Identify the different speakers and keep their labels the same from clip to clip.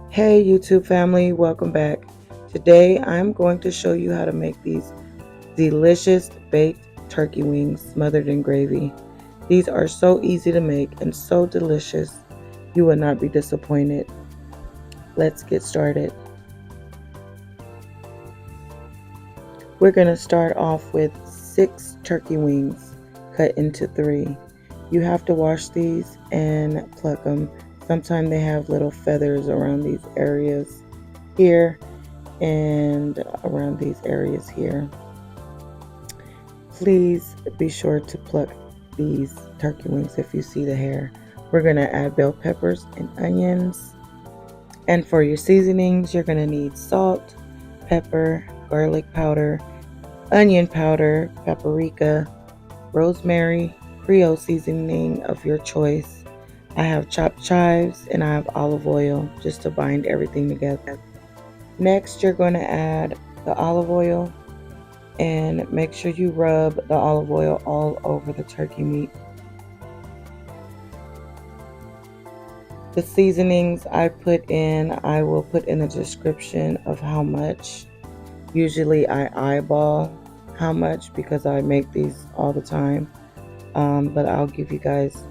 Speaker 1: Hey YouTube family, welcome back. Today I'm going to show you how to make these delicious baked turkey wings smothered in gravy. These are so easy to make and so delicious, you will not be disappointed. Let's get started. We're going to start off with 6 turkey wings cut into 3. You have to wash these and pluck them. Sometimes they have little feathers around these areas here and around these areas here. Please be sure to pluck these turkey wings if you see the hair. We're going to add bell peppers and onions. And for your seasonings, you're going to need salt, pepper, garlic powder, onion powder, paprika, rosemary, creole seasoning of your choice. I have chopped chives and I have olive oil just to bind everything together. Next, you're going to add the olive oil and make sure you rub the olive oil all over the turkey meat. The seasonings I will put in the description of how much. Usually I eyeball how much because I make these all the time, but I'll give you guys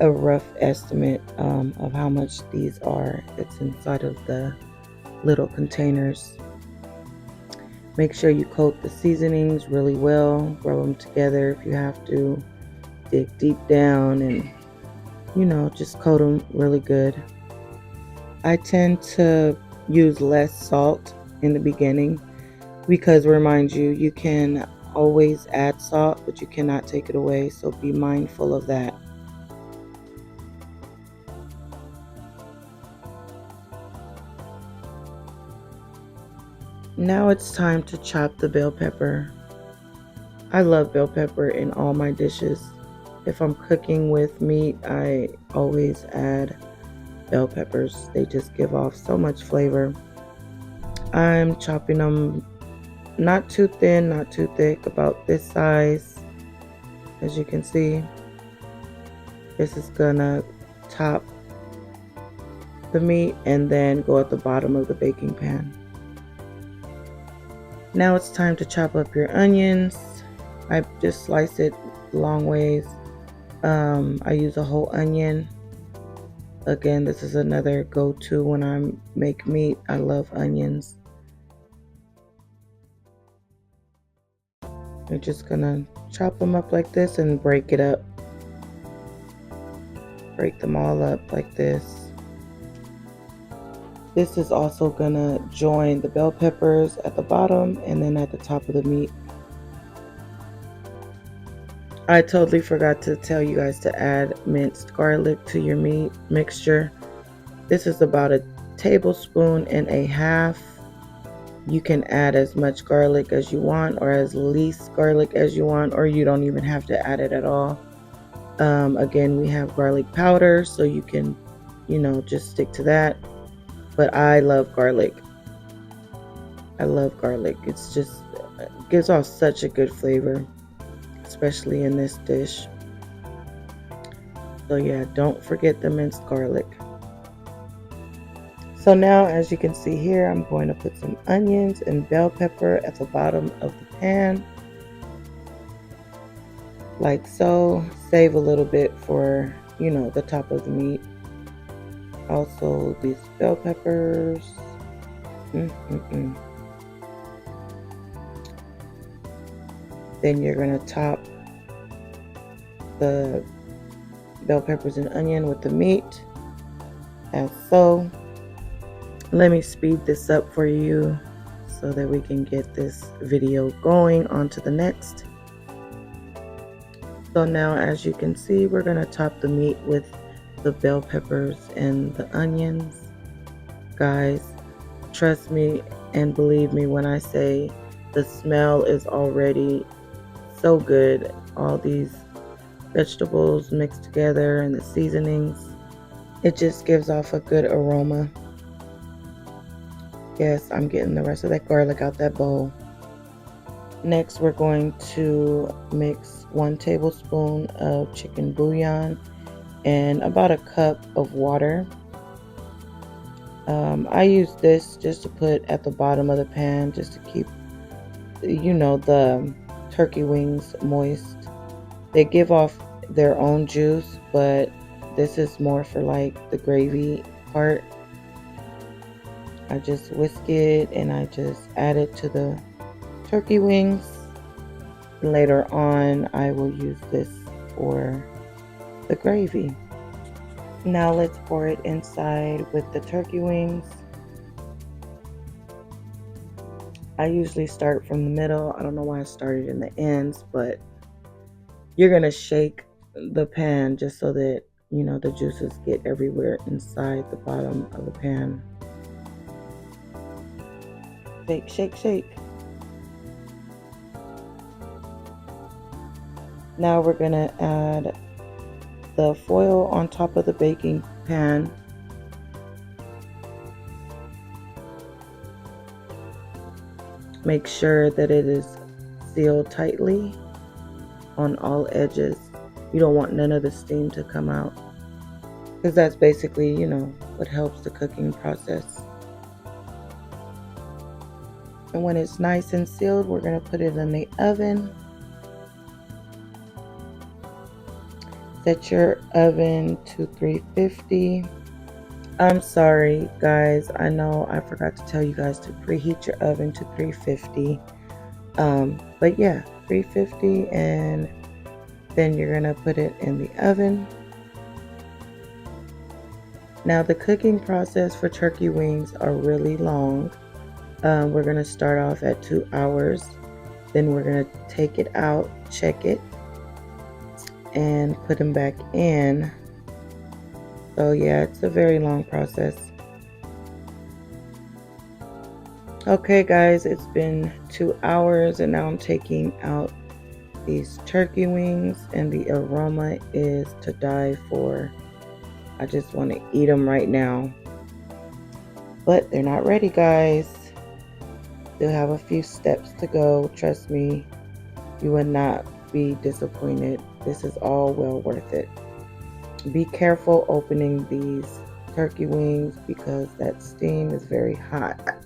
Speaker 1: a rough estimate of how much these are. It's inside of the little containers. Make sure you coat the seasonings really well, rub them together if you have to, dig deep down and just coat them really good. I tend to use less salt in the beginning because, remind you, you can always add salt, but you cannot take it away, so be mindful of that. Now it's time to chop the bell pepper. I love bell pepper in all my dishes. If I'm cooking with meat, I always add bell peppers. They just give off so much flavor. I'm chopping them not too thin, not too thick, about this size. As you can see, this is gonna top the meat and then go at the bottom of the baking pan. Now it's time to chop up your onions. I just slice it long ways. I use a whole onion. Again, this is another go-to when I make meat. I love onions. You're just gonna chop them up like this and break it up. Break them all up like this. This is also gonna join the bell peppers at the bottom and then at the top of the meat. I totally forgot to tell you guys to add minced garlic to your meat mixture. This is about a tablespoon and a half. You can add as much garlic as you want or as least garlic as you want, or you don't even have to add it at all. Again, we have garlic powder, so you can, just stick to that. But I love garlic. I love garlic. It gives off such a good flavor, especially in this dish. So yeah, don't forget the minced garlic. So now, as you can see here, I'm going to put some onions and bell pepper at the bottom of the pan, like so. Save a little bit for, the top of the meat. Also, these bell peppers. Then you're going to top the bell peppers and onion with the meat, as so. Let me speed this up for you so that we can get this video going on to the next. So now, as you can see, we're going to top the meat with the bell peppers and the onions. Guys, trust me and believe me when I say the smell is already so good. All these vegetables mixed together and the seasonings, it just gives off a good aroma. Yes, I'm getting the rest of that garlic out that bowl. Next, we're going to mix 1 tablespoon of chicken bouillon and about a cup of water. I use this just to put at the bottom of the pan just to keep, the turkey wings moist. They give off their own juice, but this is more for like the gravy part. I just whisk it and I just add it to the turkey wings. Later on, I will use this for the gravy. Now let's pour it inside with the turkey wings. I usually start from the middle. I don't know why I started in the ends, but you're going to shake the pan just so that, the juices get everywhere inside the bottom of the pan. Shake, shake, shake. Now we're going to add the foil on top of the baking pan. Make sure that it is sealed tightly on all edges. You don't want none of the steam to come out, because that's basically, what helps the cooking process. And when it's nice and sealed, we're going to put it in the oven. Set your oven to 350. I'm sorry, guys. I know I forgot to tell you guys to preheat your oven to 350. But yeah, 350, and then you're going to put it in the oven. Now, the cooking process for turkey wings are really long. We're going to start off at 2 hours. Then we're going to take it out, check it, and put them back in. So yeah, it's a very long process. Okay guys, it's been 2 hours and now I'm taking out these turkey wings and the aroma is to die for. I just want to eat them right now. But they're not ready, guys. Still have a few steps to go. Trust me, you will not be disappointed. This is all well worth it. Be careful opening these turkey wings because that steam is very hot.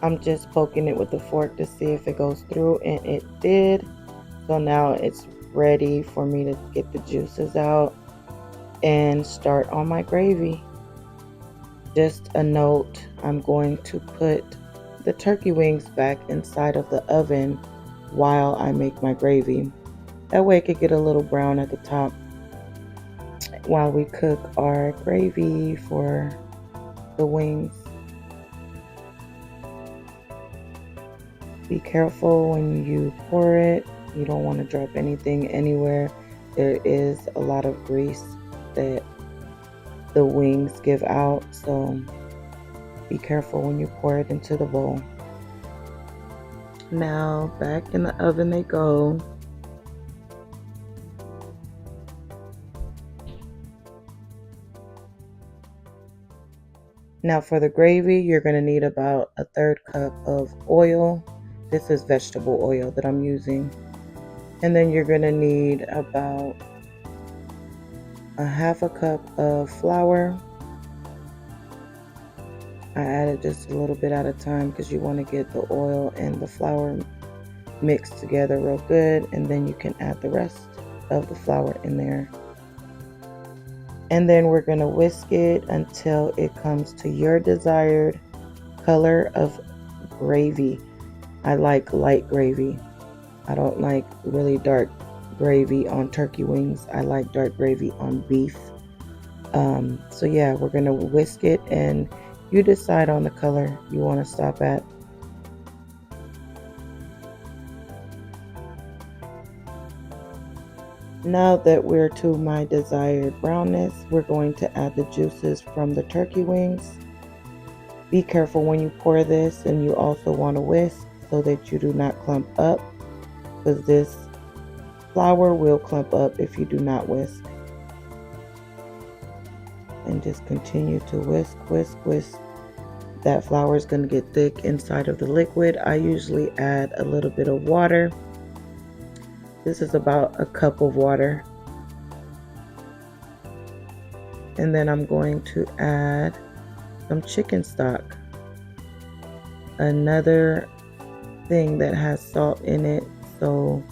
Speaker 1: I'm just poking it with a fork to see if it goes through, and it did. So now it's ready for me to get the juices out and start on my gravy. Just a note, I'm going to put the turkey wings back inside of the oven while I make my gravy. That way it could get a little brown at the top while we cook our gravy for the wings. Be careful when you pour it. You don't want to drop anything anywhere. There is a lot of grease that the wings give out, so be careful when you pour it into the bowl. Now back in the oven they go. Now for the gravy, you're going to need about a 1/3 cup of oil. This is vegetable oil that I'm using. And then you're going to need about a 1/2 cup of flour. I added just a little bit at a time because you want to get the oil and the flour mixed together real good, and then you can add the rest of the flour in there. And then we're going to whisk it until it comes to your desired color of gravy. I like light gravy. I don't like really dark gravy on turkey wings. I like dark gravy on beef. So yeah, we're going to whisk it and you decide on the color you want to stop at. Now that we're to my desired brownness, we're going to add the juices from the turkey wings. Be careful when you pour this, and you also want to whisk so that you do not clump up, because this flour will clump up if you do not whisk. And just continue to whisk, whisk, whisk. That flour is going to get thick inside of the liquid. I usually add a little bit of water. This is about a cup of water. And then I'm going to add some chicken stock. Another thing that has salt in it. So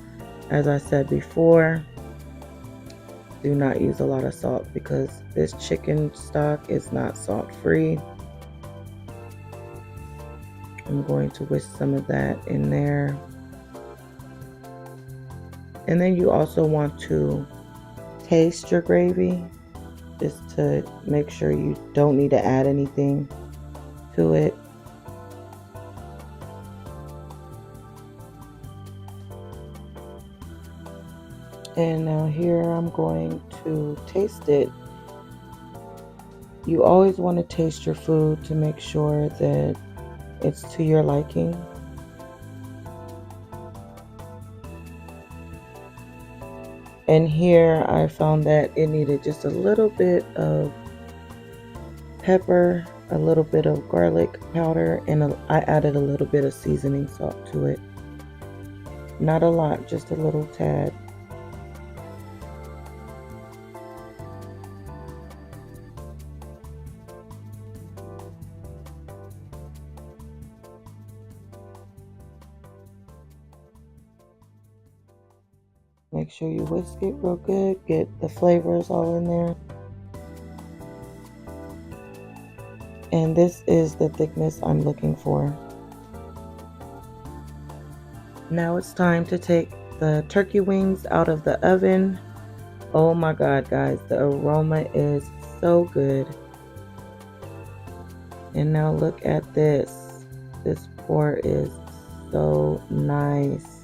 Speaker 1: as I said before, do not use a lot of salt because this chicken stock is not salt free. I'm going to whisk some of that in there. And then you also want to taste your gravy just to make sure you don't need to add anything to it. And now here I'm going to taste it. You always want to taste your food to make sure that it's to your liking. And here I found that it needed just a little bit of pepper, a little bit of garlic powder, and I added a little bit of seasoning salt to it. Not a lot, just a little tad. Make sure you whisk it real good, get the flavors all in there. And this is the thickness I'm looking for. Now it's time to take the turkey wings out of the oven. Oh my God, guys, the aroma is so good. And now look at this. This pour is so nice.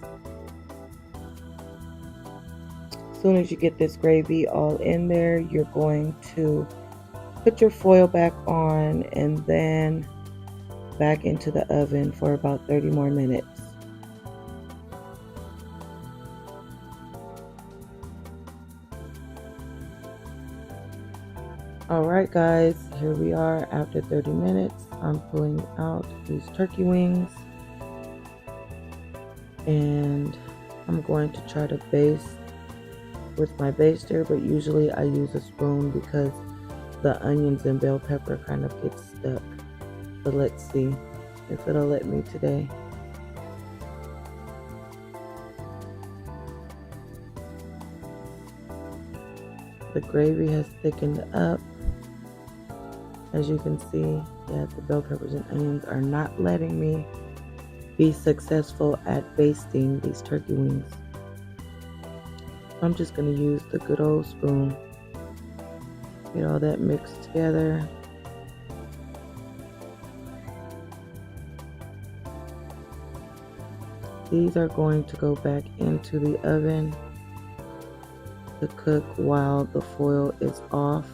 Speaker 1: As soon as you get this gravy all in there, you're going to put your foil back on and then back into the oven for about 30 more minutes. Alright guys, here we are after 30 minutes. I'm pulling out these turkey wings and I'm going to try to baste with my baster, but usually I use a spoon because the onions and bell pepper kind of get stuck. But let's see if it'll let me today. The gravy has thickened up. As you can see, yeah, the bell peppers and onions are not letting me be successful at basting these turkey wings. I'm just going to use the good old spoon. Get all that mixed together. These are going to go back into the oven to cook while the foil is off,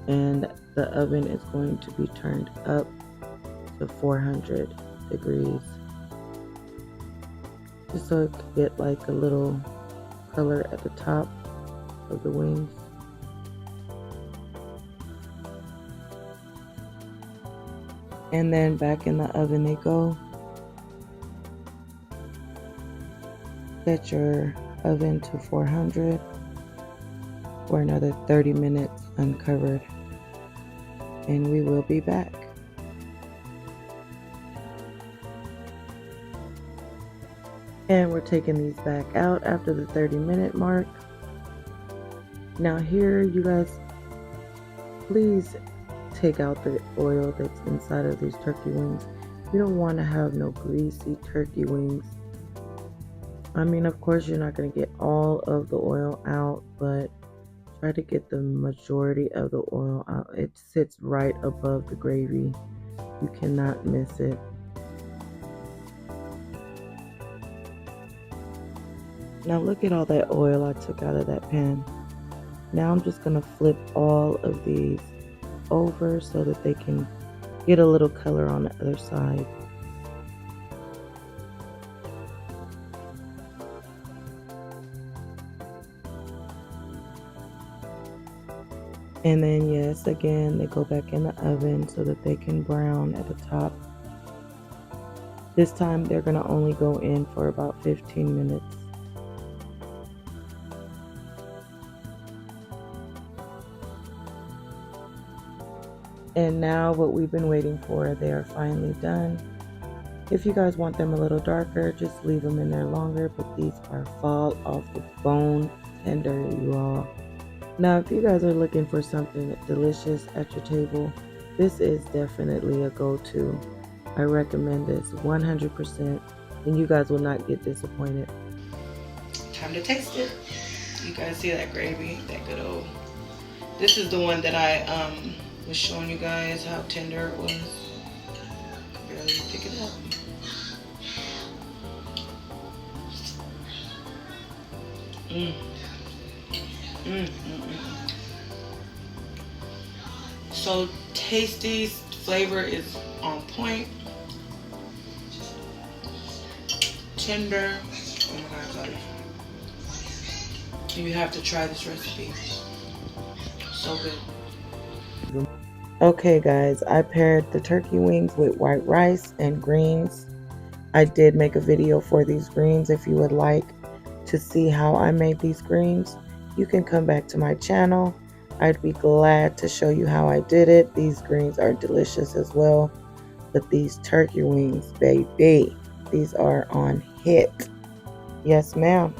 Speaker 1: and the oven is going to be turned up to 400 degrees just so it could get like a little color at the top of the wings. And then back in the oven they go. Set your oven to 400 for another 30 minutes uncovered, and we will be back. And we're taking these back out after the 30-minute mark. Now here, you guys, please take out the oil that's inside of these turkey wings. You don't want to have no greasy turkey wings. I mean, of course, you're not going to get all of the oil out, but try to get the majority of the oil out. It sits right above the gravy. You cannot miss it. Now look at all that oil I took out of that pan. Now I'm just going to flip all of these over so that they can get a little color on the other side. And then yes, again, they go back in the oven so that they can brown at the top. This time they're going to only go in for about 15 minutes. And now what we've been waiting for, they are finally done. If you guys want them a little darker, just leave them in there longer, but these are fall off the bone tender, you all. Now, if you guys are looking for something delicious at your table, this is definitely a go-to. I recommend this 100%, and you guys will not get disappointed. Time to taste it. You guys see that gravy, that good old. This is the one that I was showing you guys how tender it was. Barely pick it up. Mm. Mm, mm, mm. So tasty, flavor is on point. Tender. Oh my god, sorry. You have to try this recipe. So good. Okay guys, I paired the turkey wings with white rice and greens. I did make a video for these greens. If you would like to see how I made these greens, you can come back to my channel. I'd be glad to show you how I did it. These greens are delicious as well. But these turkey wings, baby, these are on hit. Yes, ma'am.